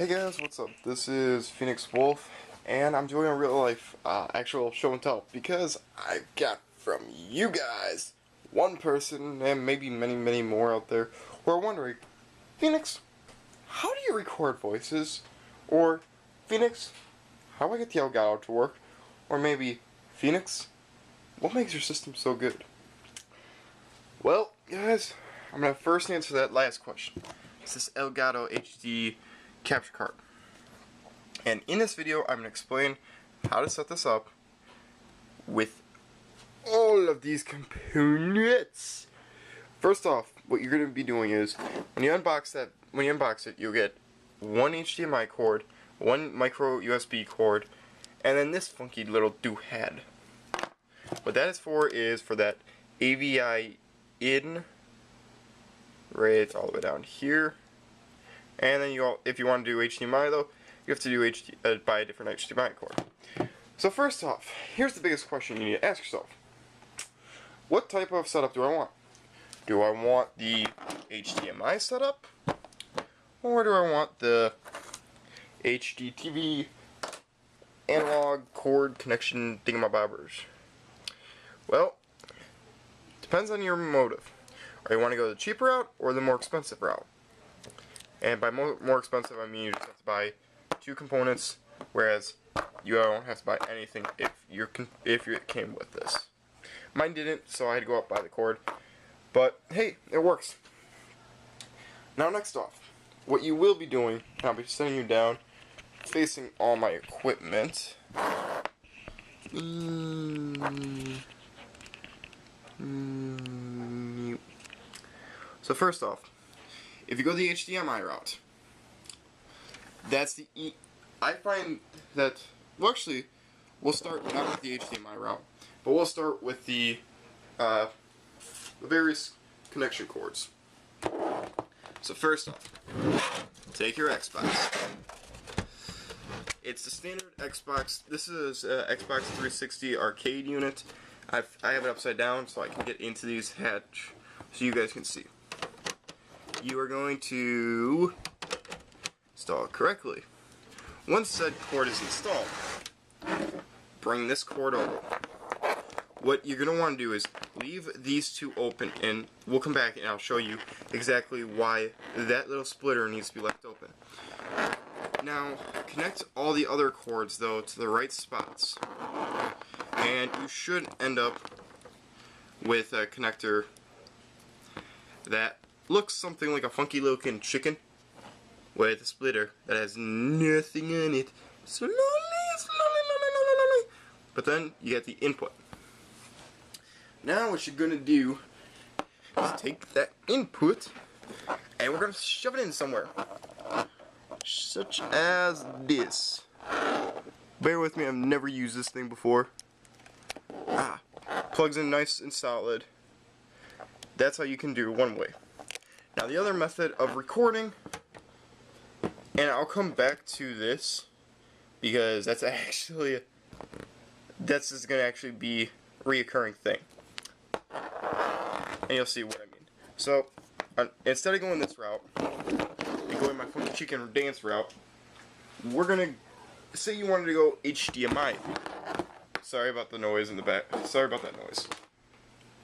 Hey guys, what's up? This is Phoenix Wolf, and I'm doing a real life actual show and tell because I got from you guys one person, and maybe many more out there, who are wondering, Phoenix, how do you record voices? Or, Phoenix, how do I get the Elgato to work? Or maybe, Phoenix, what makes your system so good? Well, guys, I'm going to first answer that last question. It's this Elgato HD capture card. And in this video, I'm going to explain how to set this up with all of these components. First off, what you're going to be doing is, when you unbox it, you'll get one HDMI cord, one micro USB cord, and then this funky little doohad. What that is for that AVI in, right all the way down here. And then if you want to do HDMI though, you have to do buy a different HDMI cord. So first off, here's the biggest question you need to ask yourself. What type of setup do I want? Do I want the HDMI setup? Or do I want the HDTV analog cord connection thingamabobbers? Well, depends on your motive. Or you want to go the cheaper route or the more expensive route? And by more expensive, I mean you just have to buy two components, whereas you don't have to buy anything if it came with this. Mine didn't, so I had to go out and buy the cord. But hey, it works. Now next off, what you will be doing, I'll be setting you down, facing all my equipment. So first off, if you go the HDMI route, that's I find that, well actually, we'll start not with the HDMI route, but we'll start with the various connection cords. So first off, take your Xbox. It's the standard Xbox. This is Xbox 360 arcade unit. I have it upside down so I can get into these hatch so you guys can see. You are going to install it correctly. Once said cord is installed, bring this cord over. What you're going to want to do is leave these two open, and we'll come back and I'll show you exactly why that little splitter needs to be left open. Now, connect all the other cords though to the right spots, and you should end up with a connector that looks something like a funky looking chicken with a splitter that has nothing on it. Slowly. But then you get the input. Now what you're gonna do is take that input and we're gonna shove it in somewhere. Such as this. Bear with me, I've never used this thing before. Plugs in nice and solid. That's how you can do one way. Now the other method of recording, and I'll come back to this because that's just going to actually be a reoccurring thing, and you'll see what I mean. So instead of going this route and going my funky chicken dance route, we're gonna say you wanted to go HDMI. Sorry about the noise in the back. Sorry about that noise.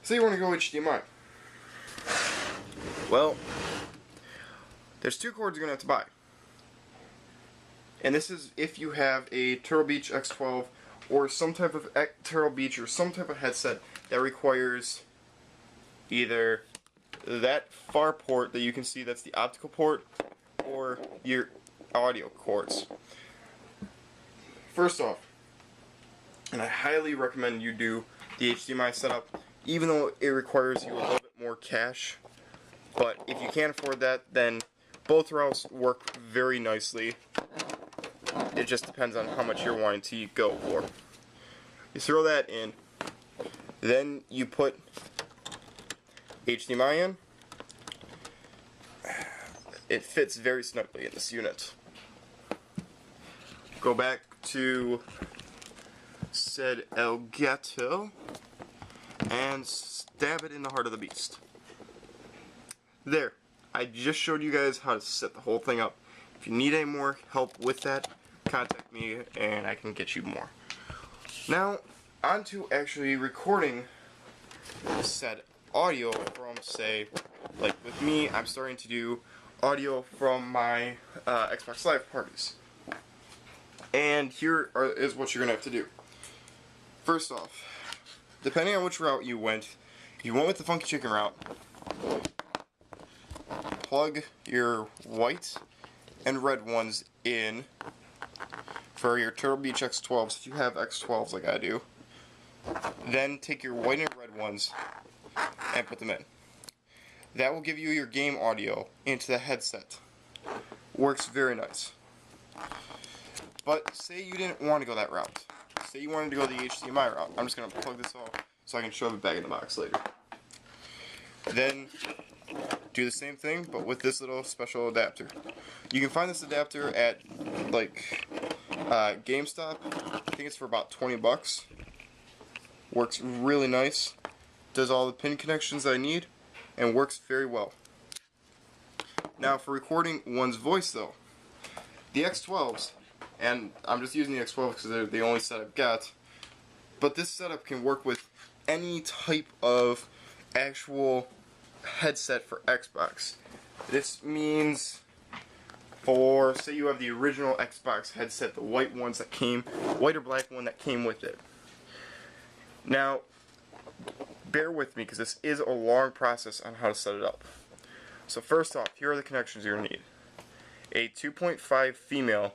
Say you want to go HDMI. Well, there's two cords you're going to have to buy. And this is if you have a Turtle Beach X12 or some type of Turtle Beach or some type of headset that requires either that far port that you can see, that's the optical port, or your audio cords. First off, and I highly recommend you do the HDMI setup, even though it requires you a little bit more cash. But if you can't afford that, then both routes work very nicely. It just depends on how much you're wanting to go for. You throw that in, then you put HDMI in. It fits very snugly in this unit. Go back to said Elgato and stab it in the heart of the beast. There, I just showed you guys how to set the whole thing up. If If you need any more help with that, contact me and I can get you more. Now, on to actually recording said audio from, say, like with me, I'm starting to do audio from my Xbox Live parties. And here is what you're going to have to do. First off, depending on which route you went, if you went with the Funky Chicken route, plug your white and red ones in for your Turtle Beach X12s if you have X12s like I do. Then take your white and red ones and put them in. That will give you your game audio into the headset. Works very nice. But say you didn't want to go that route. Say you wanted to go the HDMI route. I'm just going to plug this off so I can shove it back in the box later. Then do the same thing, but with this little special adapter. You can find this adapter at like GameStop. I think it's for about 20 bucks. Works really nice. Does all the pin connections I need and works very well. Now for recording one's voice though, the X12s, and I'm just using the X12 because they're the only set I've got, but this setup can work with any type of actual headset for Xbox. This means for, say you have the original Xbox headset, the white ones that came, white or black one that came with it. Now, bear with me because this is a long process on how to set it up. So first off, here are the connections you're going to need. A 2.5 female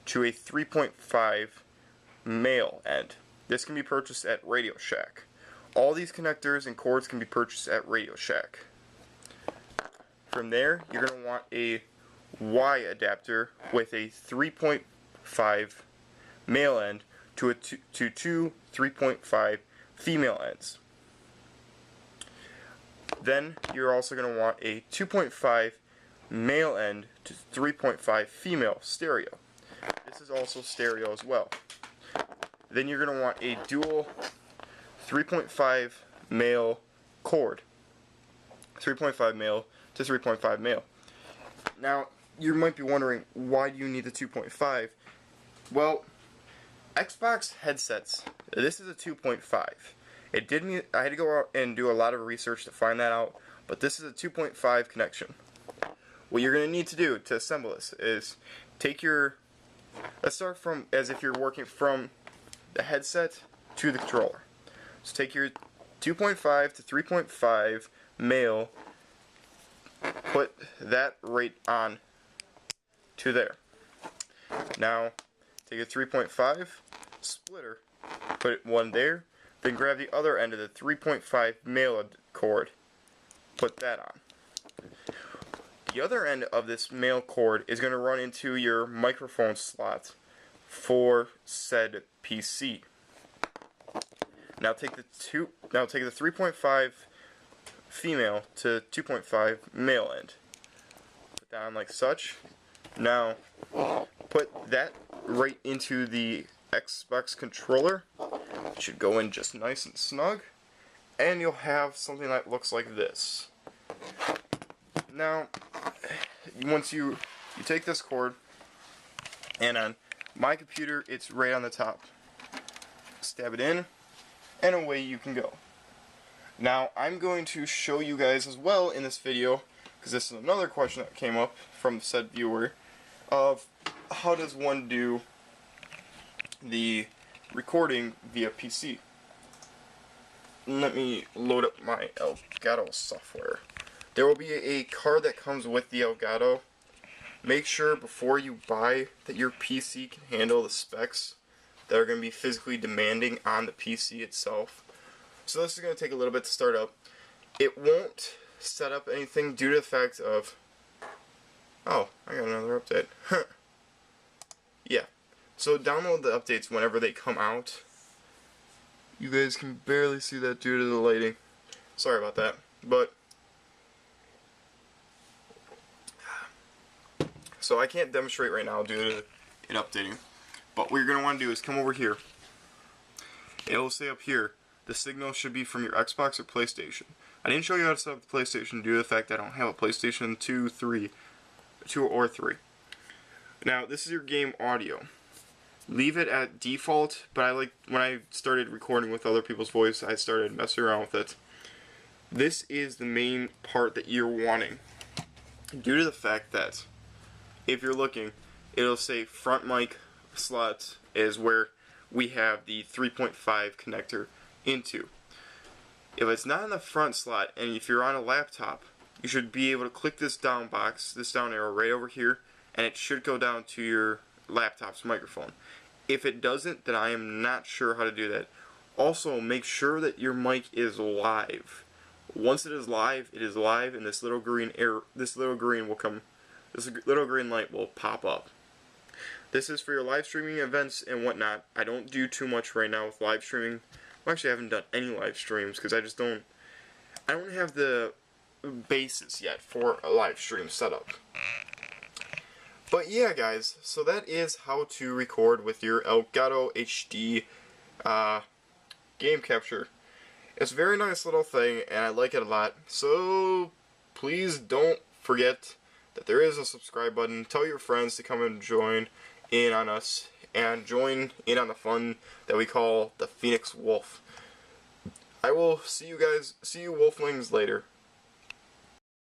to a 3.5 male end. This can be purchased at Radio Shack. All these connectors and cords can be purchased at Radio Shack. From there, you're going to want a Y adapter with a 3.5 male end to two 3.5 female ends. Then you're also going to want a 2.5 male end to 3.5 female stereo. This is also stereo as well. Then you're going to want a dual 3.5 male cord. 3.5 male to 3.5 male. Now, you might be wondering, why do you need the 2.5? Well, Xbox headsets, this is a 2.5. I had to go out and do a lot of research to find that out, but this is a 2.5 connection. What you're going to need to do to assemble this is take your, let's start from as if you're working from the headset to the controller. So take your 2.5 to 3.5 male, put that right on to there. Now, take a 3.5 splitter, put one there, then grab the other end of the 3.5 male cord, put that on. The other end of this male cord is going to run into your microphone slot for said PC. Now take the 3.5 female to 2.5 male end. Put that on like such. Now put that right into the Xbox controller. It should go in just nice and snug, and you'll have something that looks like this. Now, once you take this cord, and on my computer it's right on the top. Stab it in, and away you can go. Now, I'm going to show you guys as well in this video, because this is another question that came up from said viewer, of how does one do the recording via PC. Let me load up my Elgato software. There will be a card that comes with the Elgato. Make sure before you buy that your PC can handle the specs that are going to be physically demanding on the PC itself. So this is going to take a little bit to start up. It won't set up anything due to the fact of, oh, I got another update. Yeah. So download the updates whenever they come out. You guys can barely see that due to the lighting. Sorry about that. But so I can't demonstrate right now due to it updating. But what you're going to want to do is come over here. It will say up here, the signal should be from your Xbox or PlayStation. I didn't show you how to set up the PlayStation due to the fact that I don't have a PlayStation 2 or 3. Now, this is your game audio. Leave it at default, but I like, when I started recording with other people's voice, I started messing around with it. This is the main part that you're wanting, due to the fact that, if you're looking, it'll say front mic slot is where we have the 3.5 connector into. If it's not in the front slot, and if you're on a laptop, you should be able to click this down box, this down arrow right over here, and it should go down to your laptop's microphone. If it doesn't, then I am not sure how to do that. Also, make sure that your mic is live. Once it is live, and this little green light will pop up. This is for your live streaming events and whatnot. I don't do too much right now with live streaming. Well, actually, I haven't done any live streams because I don't have the basis yet for a live stream setup. But yeah, guys, so that is how to record with your Elgato HD game capture. It's a very nice little thing, and I like it a lot. So please don't forget that there is a subscribe button. Tell your friends to come and join in on us, and join in on the fun that we call the Phoenix Wolf. I will see you Wolflings later.